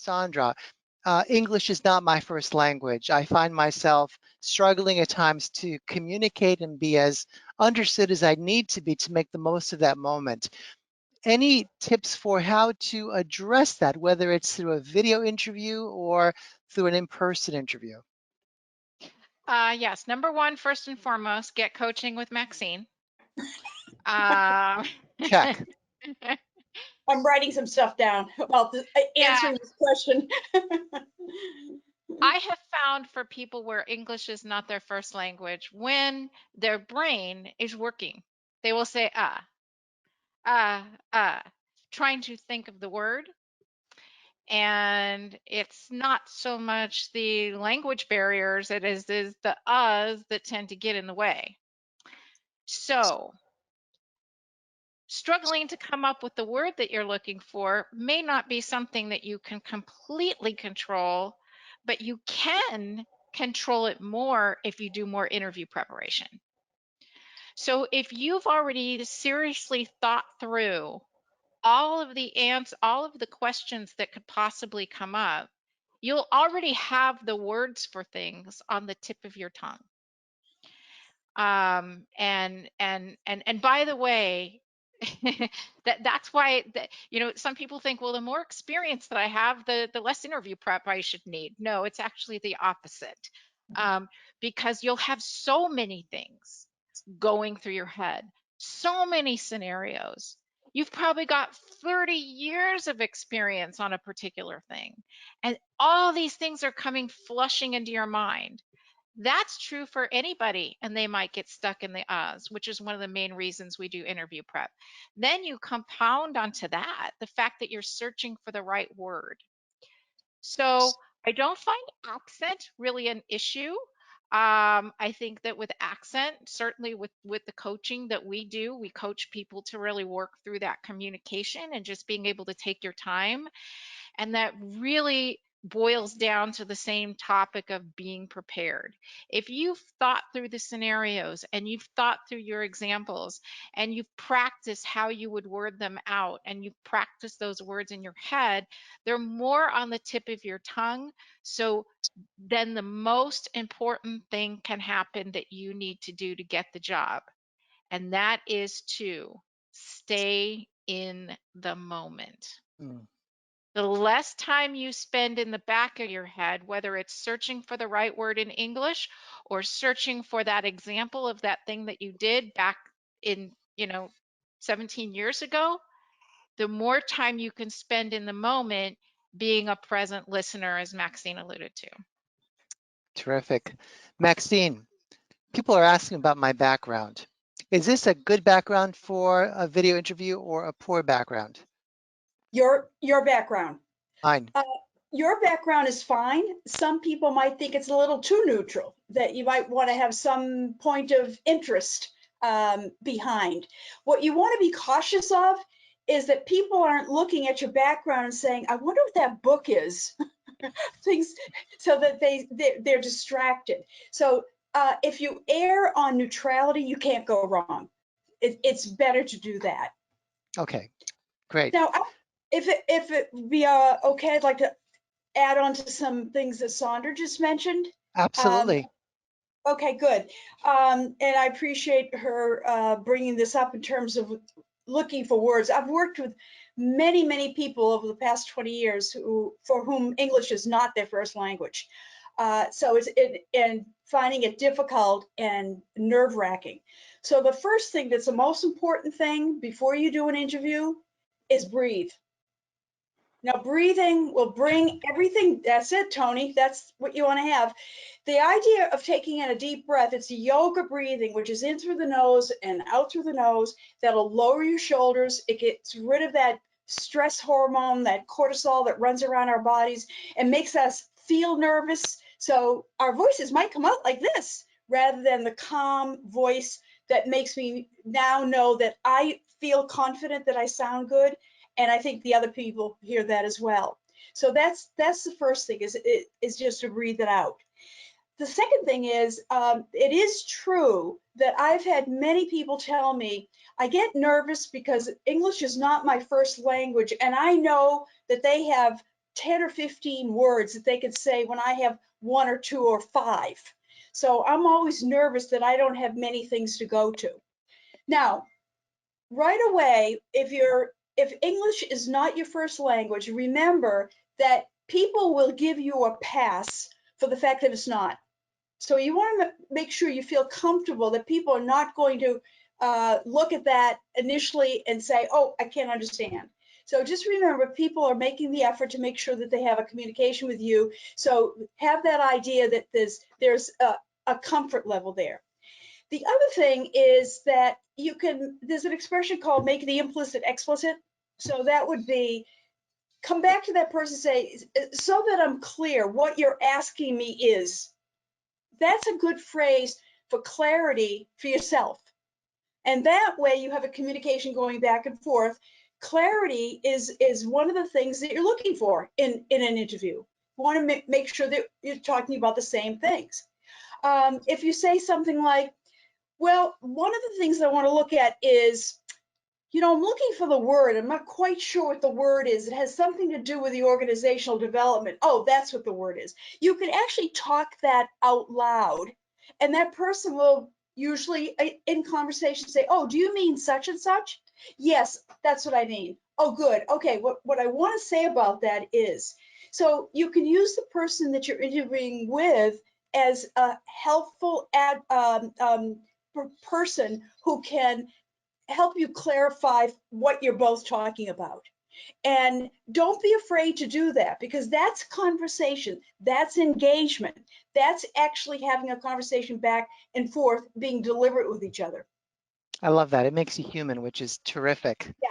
Sandra, English is not my first language. I find myself struggling at times to communicate and be as understood as I need to be to make the most of that moment. Any tips for how to address that, whether it's through a video interview or through an in-person interview? Yes, number one, first and foremost, get coaching with Maxine. Um, Check. I'm writing some stuff down about answering this question. I have found for people where English is not their first language, when their brain is working, they will say, trying to think of the word. And it's not so much the language barriers, it is the uhs that tend to get in the way. So struggling to come up with the word that you're looking for may not be something that you can completely control, but you can control it more if you do more interview preparation. So if you've already seriously thought through all of the questions that could possibly come up, you'll already have the words for things on the tip of your tongue. And by the way, that's why some people think, well, the more experience that I have, the less interview prep I should need. No, it's actually the opposite, because you'll have so many things going through your head, so many scenarios. You've probably got 30 years of experience on a particular thing, and all these things are coming flushing into your mind. That's true for anybody, and they might get stuck in the uhs, which is one of the main reasons we do interview prep. Then you compound onto that the fact that you're searching for the right word. So I don't find accent really an issue. I think that with accent, certainly with the coaching that we do, we coach people to really work through that communication and just being able to take your time. And that really boils down to the same topic of being prepared. If you've thought through the scenarios and you've thought through your examples and you've practiced how you would word them out and you've practiced those words in your head, they're more on the tip of your tongue. So then the most important thing can happen that you need to do to get the job. And that is to stay in the moment. Mm. The less time you spend in the back of your head, whether it's searching for the right word in English or searching for that example of that thing that you did back in, 17 years ago, the more time you can spend in the moment being a present listener, as Maxine alluded to. Terrific. Maxine, people are asking about my background. Is this a good background for a video interview or a poor background? Your background. Fine. Your background is fine. Some people might think it's a little too neutral, that you might want to have some point of interest behind. What you want to be cautious of is that people aren't looking at your background and saying, I wonder what that book is. Things, so that they're distracted. So if you err on neutrality, you can't go wrong. It's better to do that. Okay, great. Now, if it be okay, I'd like to add on to some things that Sandra just mentioned. Absolutely. Okay, good. And I appreciate her bringing this up in terms of looking for words. I've worked with many, many people over the past 20 years for whom English is not their first language. So and finding it difficult and nerve-wracking. So the first thing that's the most important thing before you do an interview is breathe. Now, breathing will bring everything. That's it, Tony. That's what you want to have. The idea of taking in a deep breath, it's yoga breathing, which is in through the nose and out through the nose. That'll lower your shoulders. It gets rid of that stress hormone, that cortisol that runs around our bodies and makes us feel nervous. So our voices might come out like this rather than the calm voice that makes me now know that I feel confident that I sound good. And I think the other people hear that as well. So that's the first thing is just to breathe it out. The second thing is, it is true that I've had many people tell me, I get nervous because English is not my first language. And I know that they have 10 or 15 words that they could say when I have 1 or 2 or 5. So I'm always nervous that I don't have many things to go to. Now, right away, if English is not your first language, remember that people will give you a pass for the fact that it's not. So you want to make sure you feel comfortable that people are not going to look at that initially and say, oh, I can't understand. So just remember, people are making the effort to make sure that they have a communication with you. So have that idea that there's a comfort level there. The other thing is that there's an expression called make the implicit explicit. So that would be, come back to that person and say, so that I'm clear, what you're asking me is. That's a good phrase for clarity for yourself. And that way you have a communication going back and forth. Clarity is one of the things that you're looking for in an interview. You want to make sure that you're talking about the same things. If you say something like, well, one of the things I want to look at is, I'm looking for the word. I'm not quite sure what the word is. It has something to do with the organizational development. Oh, that's what the word is. You can actually talk that out loud, and that person will usually in conversation say, oh, do you mean such and such? Yes, that's what I mean. Oh, good. Okay, what I want to say about that is, so you can use the person that you're interviewing with as a helpful person who can help you clarify what you're both talking about. And don't be afraid to do that, because that's conversation, that's engagement, that's actually having a conversation back and forth, being deliberate with each other. I love that. It makes you human, which is terrific. Yeah.